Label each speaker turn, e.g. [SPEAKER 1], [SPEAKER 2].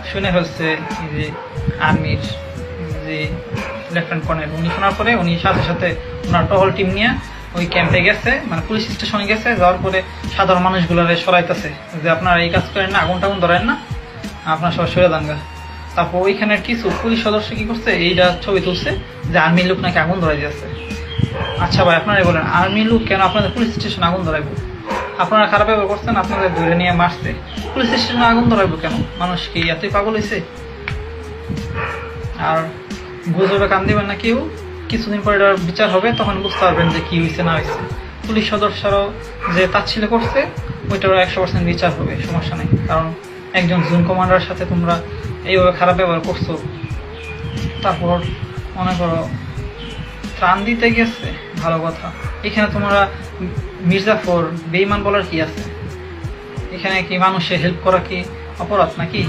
[SPEAKER 1] শুনে ফেলছে যে আর্মির যে লেফটেন্যান্ট কর্নেল, উনি শোনার পরে উনি সাথে সাথে ওনার টহল টিম নিয়ে ওই ক্যাম্পে গেছে, মানে পুলিশ স্টেশনে গেছে। যাওয়ার পরে সাধারণ মানুষগুলারে সরাইতেছে যে আপনারা এই কাজ করেন না, আগুন টাগুন ধরেন না, আপনার সবাই সরে দাঙ্গা। তারপর ওইখানের কিছু পুলিশ সদস্য কি করছে, এইটা ছবি তুলছে যে আর্মির লোক নাকি আগুন ধরাই দিয়েছে। আচ্ছা ভাই, আপনারাই বলেন আর্মির লোক কেন আপনাদের পুলিশ স্টেশনে আগুন ধরাইবো? আপনারা খারাপ ব্যবহার করছেন, আপনাদের ধরে নিয়ে মারছে, পুলিশ স্টেশনে আগুন ধরাইবো কেন? মানুষ কি এতই পাগল হয়েছে? আর গুজবে কান দিবেন না কেউ, কিছুদিন পরে এটার বিচার হবে, তখন বুঝতে পারবেন যে কি হয়েছে না হয়েছে। পুলিশ সদস্যরাও যে তাচ্ছিল্য করছে ওইটারও 100% বিচার হবে, সমস্যা নেই। কারণ একজন জুন কমান্ডারের সাথে তোমরা এইভাবে খারাপ ব্যবহার করছো, তারপর মনে করো ত্রাণ দিতে গেছে, ভালো কথা। এখানে তোমরা মির্জাফর বেঈমান বলার কি আছে? এখানে কি মানুষের হেল্প করা কি অপরাধ নাকি?